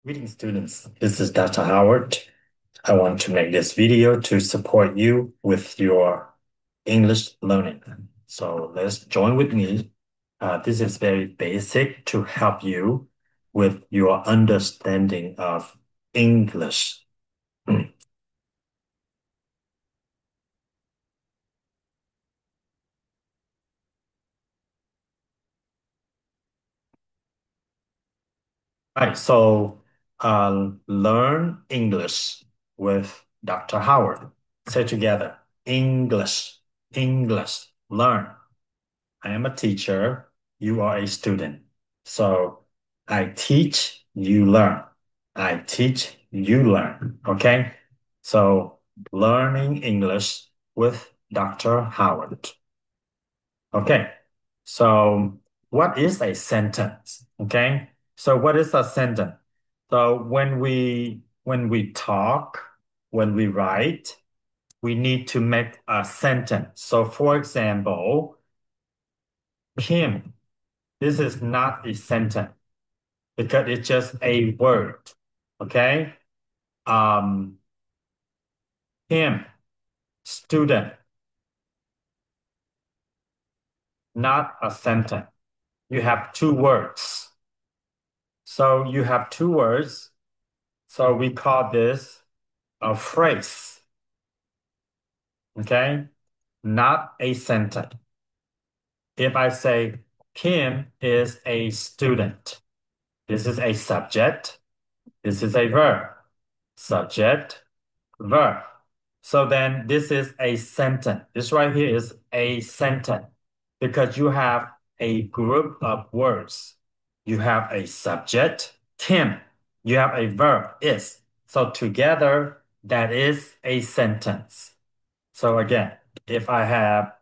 Greetings, students. This is Dr. Howard. I want to make this video to support you with your English learning. So let's join with me. This is very basic to help you with your understanding of English. Right, so learn English with Dr. Howard. Say together, English, English, learn. I am a teacher, you are a student. So I teach, you learn. I teach, you learn. Okay? So learning English with Dr. Howard. Okay. So what is a sentence? Okay. So what is a sentence? So when we talk, when we write, we need to make a sentence. So for example, Kim, this is not a sentence because it's just a word. Okay. Um, Him, student, not a sentence. You have two words. So you have two words. So we call this a phrase. Okay. Not a sentence. If I say Kim is a student, this is a subject. This is a verb. Subject, verb. So then this is a sentence. This right here is a sentence because you have a group of words. You have a subject, Kim. You have a verb, is. So together, that is a sentence. So again, if I have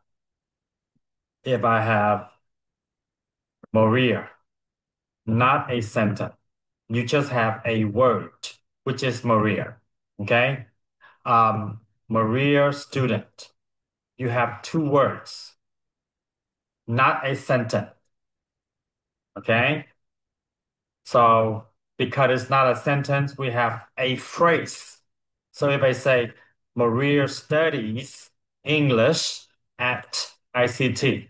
Maria, not a sentence. You just have a word, which is Maria. Okay? Maria student. You have two words, not a sentence. Okay? So because it's not a sentence, we have a phrase. So if I say Maria studies English at ICT.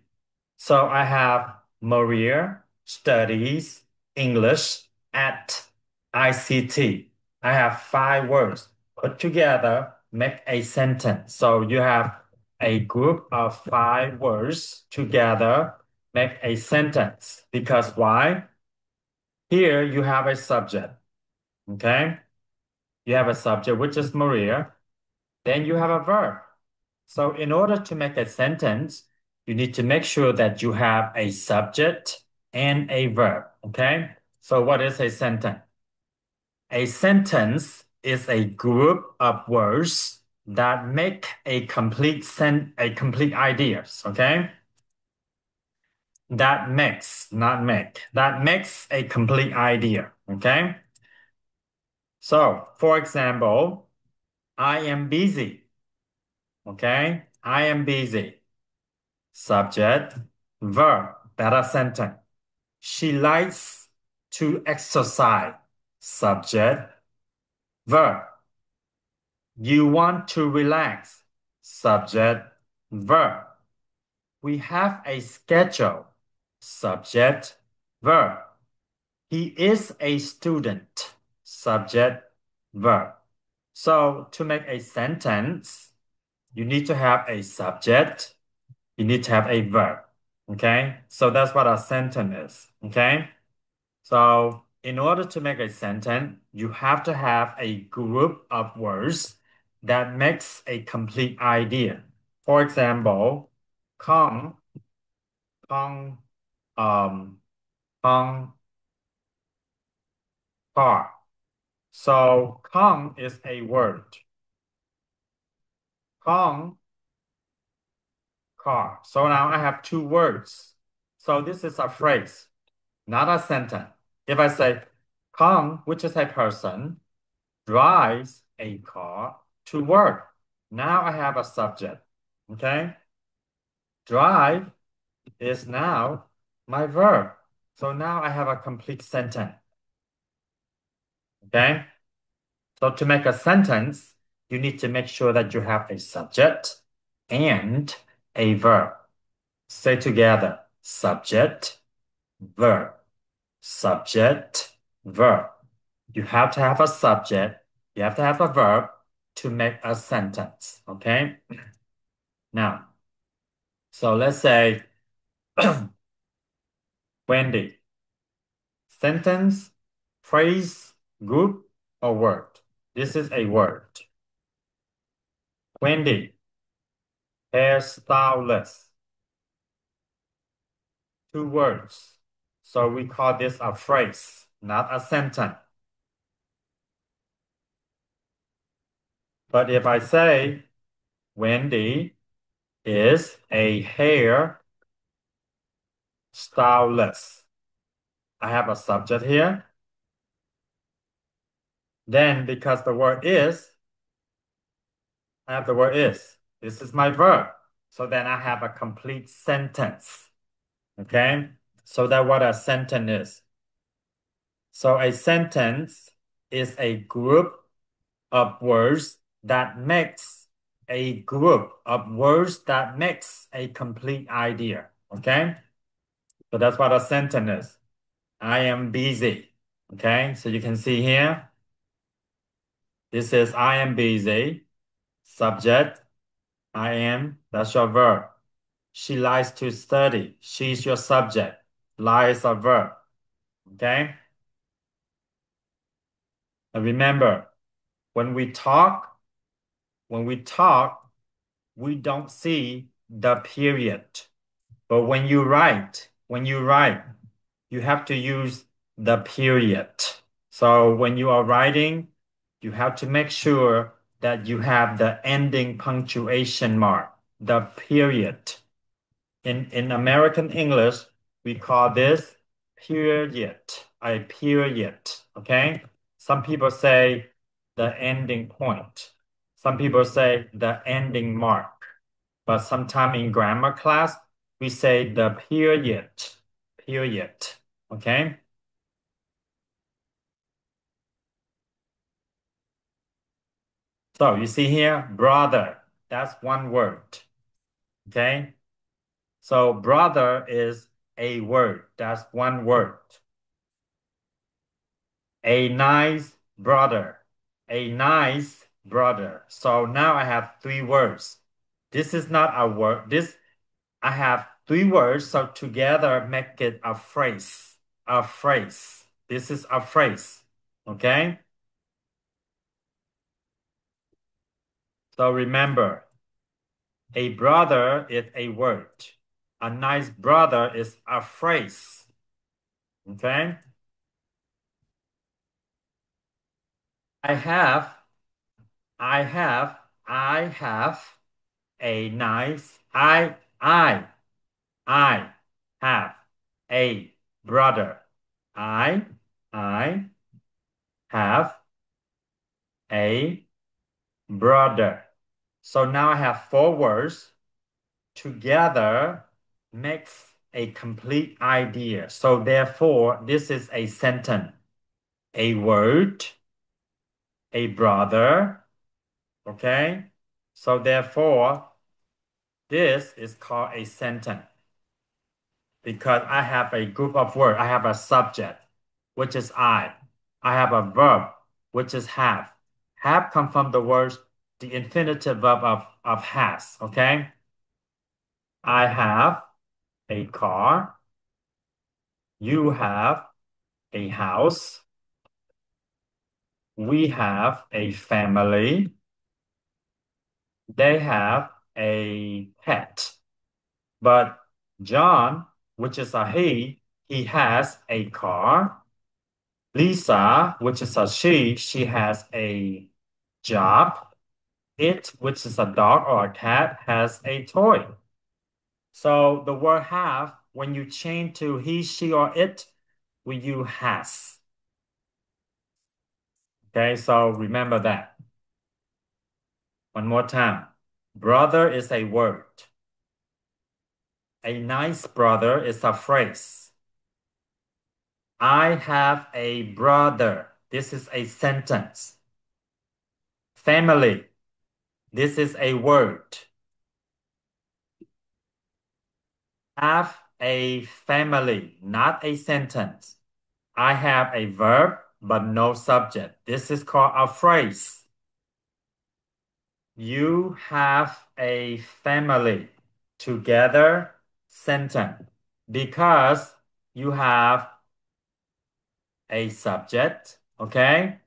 So I have Maria studies English at ICT. I have five words put together, make a sentence. So you have a group of five words together, make a sentence. Because why? Here you have a subject. Okay? You have a subject, which is Maria. Then you have a verb. So in order to make a sentence, you need to make sure that you have a subject and a verb. Okay? So what is a sentence? A sentence is a group of words that make a complete ideas. Okay? That makes, not make. That makes a complete idea. Okay? So, for example, I am busy. Okay? I am busy. Subject, verb, better sentence. She likes to exercise. Subject, verb. You want to relax. Subject, verb. We have a schedule. Subject, verb. He is a student. Subject, verb. So to make a sentence, you need to have a subject. You need to have a verb. Okay? So that's what a sentence is. Okay? So in order to make a sentence, you have to have a group of words that makes a complete idea. For example, Kong, Kong, um, Kong, car. So Kong is a word. Kong, car. So now I have two words. So this is a phrase, not a sentence. If I say Kong, which is a person, drives a car to work. Now I have a subject. Okay? Drive is now my verb. So now I have a complete sentence. Okay? So to make a sentence, you need to make sure that you have a subject and a verb. Say together, subject, verb, subject, verb. You have to have a subject, you have to have a verb to make a sentence, okay? Now, so let's say Wendy, sentence, phrase, group, or word. This is a word. Wendy, hairstylist. Two words. So we call this a phrase, not a sentence. But if I say Wendy is a hair stylist, I have a subject here. Then because the word is, I have the word is. This is my verb. So then I have a complete sentence. Okay? So that's what a sentence is. So a sentence is a group of words that makes a group of words that makes a complete idea. Okay? So that's what a sentence is. I am busy. Okay? So you can see here, this is I am busy. Subject, I am, that's your verb. She likes to study. She's your subject. Lie is a verb. Okay? And remember, when we talk, when we talk, we don't see the period. But when you write, you have to use the period. So when you are writing, you have to make sure that you have the ending punctuation mark, the period. In American English, we call this period, a period. Okay? Some people say the ending point. Some people say the ending mark. But sometime in grammar class, we say the period. Period. Okay? So you see here, brother. That's one word. Okay? So brother is a word. That's one word. A nice brother. A nice brother. So now I have three words. This is not a word. I have three words, so together make it a phrase. A phrase. This is a phrase. Okay? So remember, a brother is a word. A nice brother is a phrase. Okay? I have, I have, I have a nice, I have a brother. I, I have a brother. So now I have four words together makes a complete idea. So therefore, this is a sentence. A word, a brother, okay? So therefore, this is called a sentence because I have a group of words. I have a subject, which is I. I have a verb, which is have. Have come from the words, the infinitive verb of has, okay? I have a car. You have a house. We have a family. They have a pet. But John, which is a he has a car. Lisa, which is a she has a job. It, which is a dog or a cat, has a toy. So the word have, when you change to he, she, or it, we use has. Okay, so remember that. One more time. Brother is a word. A nice brother is a phrase. I have a brother. This is a sentence. Family. This is a word. Have a family, not a sentence. I have a verb, but no subject. This is called a phrase. You have a family. Together, sentence. Because you have a subject, okay?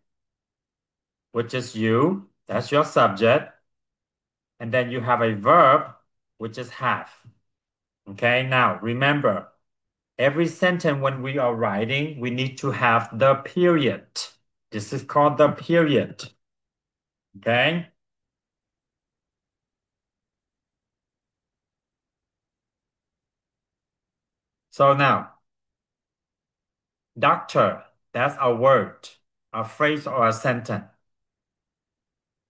Which is you. That's your subject. And then you have a verb, which is have. Okay, now remember, every sentence when we are writing, we need to have the period. This is called the period. Okay? So now, doctor, that's a word, a phrase or a sentence.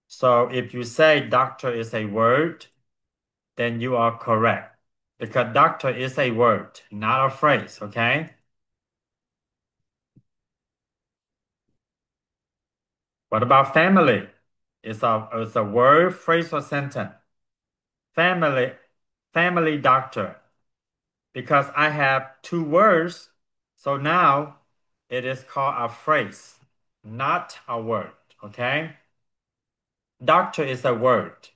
So if you say doctor is a word, then you are correct. Because doctor is a word, not a phrase, okay? What about family? It's a word, phrase, or sentence. Family, family doctor. Because I have two words, so now it is called a phrase, not a word, okay? Doctor is a word,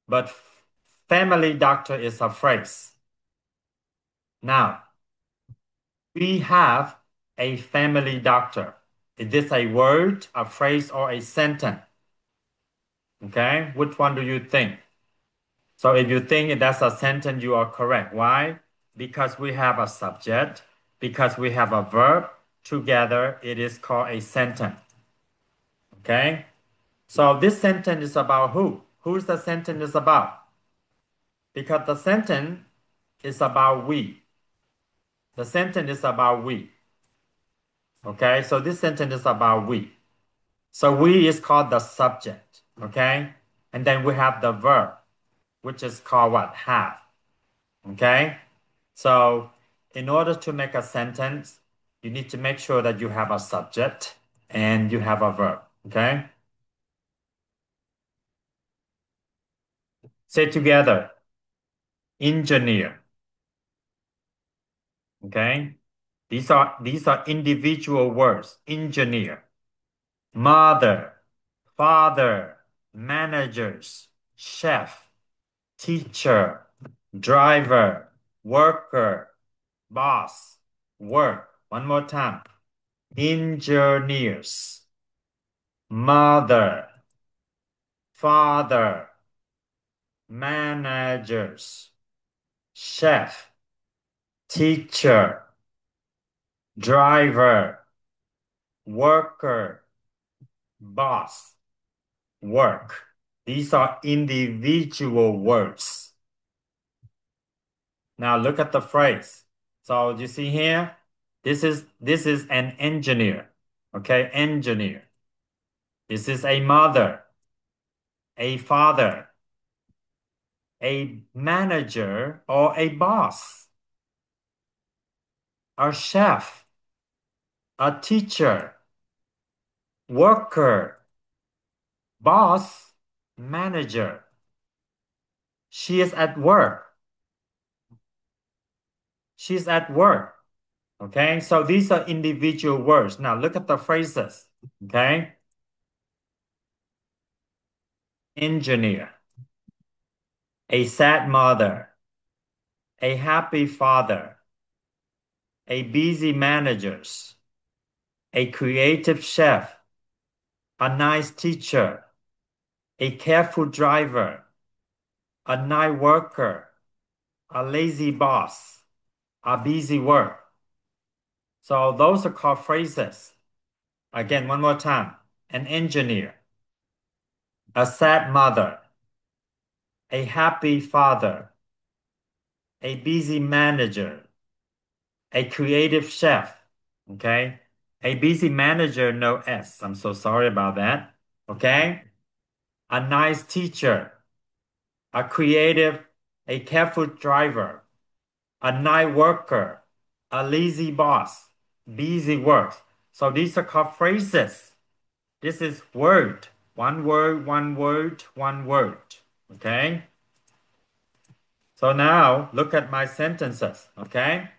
but family doctor is a phrase. Now, we have a family doctor. Is this a word, a phrase, or a sentence? Okay, which one do you think? So if you think that's a sentence, you are correct. Why? Because we have a subject, because we have a verb. Together, it is called a sentence. Okay? So this sentence is about who? Who is the sentence is about? Because the sentence is about we. The sentence is about we. Okay? So this sentence is about we. So we is called the subject. Okay? And then we have the verb, which is called what? Have. Okay? So in order to make a sentence, you need to make sure that you have a subject and you have a verb. Okay? Say together, engineer. Okay? These are individual words. Engineer, mother, father, managers, chef, teacher, driver, worker, boss, work. One more time. Engineers, mother, father, managers, chef, teacher, driver, worker, boss, work. These are individual words. Now look at the phrase. So you see here, this is an engineer. Okay, engineer. This is a mother, a father, a manager or a boss, a chef, a teacher, worker, boss, manager. She is at work. She's at work. Okay, so these are individual words. Now look at the phrases. Okay, engineer, a sad mother, a happy father, a busy managers, a creative chef, a nice teacher, a careful driver, a night worker, a lazy boss, a busy work. So those are called phrases. Again, one more time. An engineer, a sad mother, a happy father, a busy manager, a creative chef. Okay? A busy manager, no S. I'm so sorry about that. Okay? A nice teacher, a creative, a careful driver, a night worker, a lazy boss, busy work. So these are called phrases. This is word. One word, one word, one word. Okay? So now look at my sentences. Okay?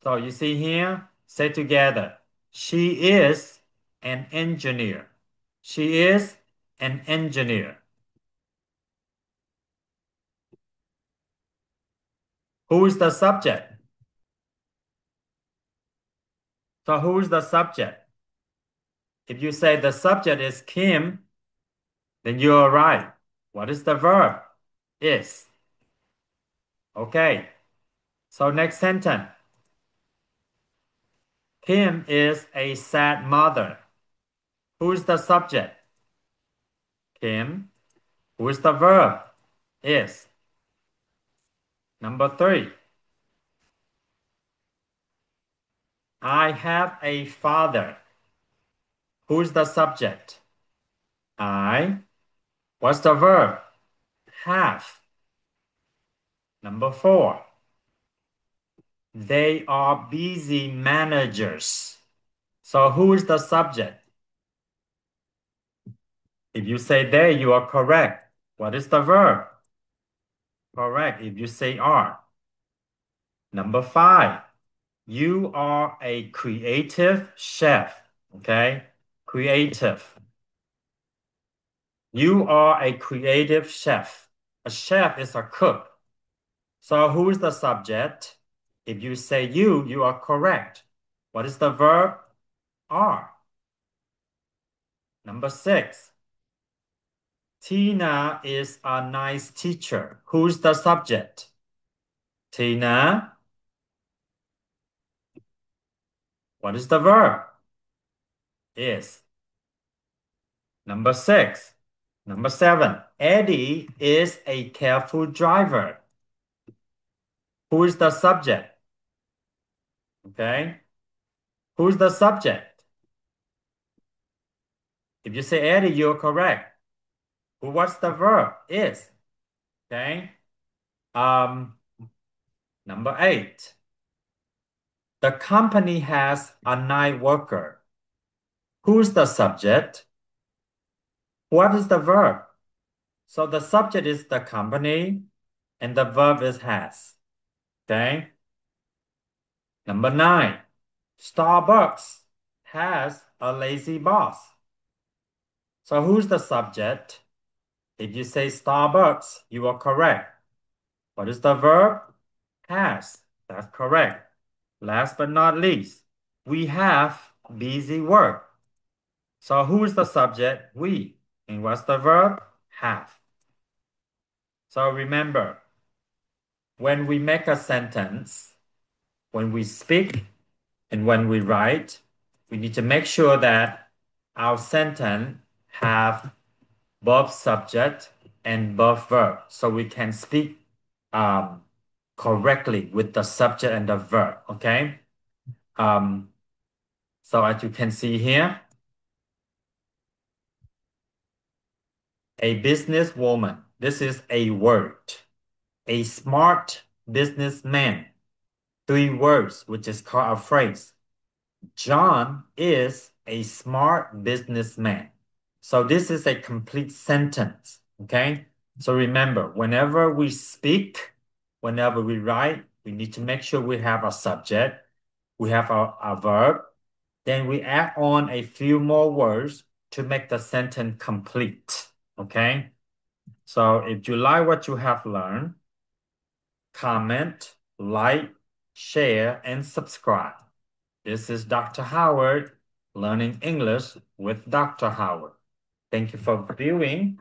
So you see here, say together. She is an engineer. She is an engineer. Who is the subject? So who is the subject? If you say the subject is Kim, then you are right. What is the verb? Is. Okay. So next sentence. Kim is a sad mother. Who is the subject? Kim. Who is the verb? Is. Number 3. I have a father. Who is the subject? I. What's the verb? Have. Number 4. They are busy managers. So who is the subject? If you say they, you are correct. What is the verb? Correct if you say are. Number 5. You are a creative chef. Okay? Creative. You are a creative chef. A chef is a cook. So who is the subject? If you say you are correct. What is the verb? Are. Number 6. Tina is a nice teacher. Who's the subject? Tina. What is the verb? Is. Number 6. Number 7. Eddie is a careful driver. Who is the subject? Okay. Who's the subject? If you say Eddie, you're correct. What's the verb? Is. Okay. Um, Number 8. The company has a night worker. Who's the subject? What is the verb? So the subject is the company and the verb is has. Okay. Number 9. Starbucks has a lazy boss. So who's the subject? If you say Starbucks, you are correct. What is the verb? Has. That's correct. Last but not least, we have busy work. So who is the subject? We. And what's the verb? Have. So remember, when we make a sentence, when we speak and when we write, we need to make sure that our sentence have both subject and both verb, so we can speak correctly with the subject and the verb. Okay. Um, so as you can see here, a businesswoman. This is a word. A smart businessman. 3 words, which is called a phrase. John is a smart businessman. So this is a complete sentence. Okay. So remember, whenever we speak, whenever we write, we need to make sure we have a subject, we have a verb, then we add on a few more words to make the sentence complete. Okay. So if you like what you have learned, comment, like, share, and subscribe. This is Dr. Howard, learning English with Dr. Howard. Thank you for viewing.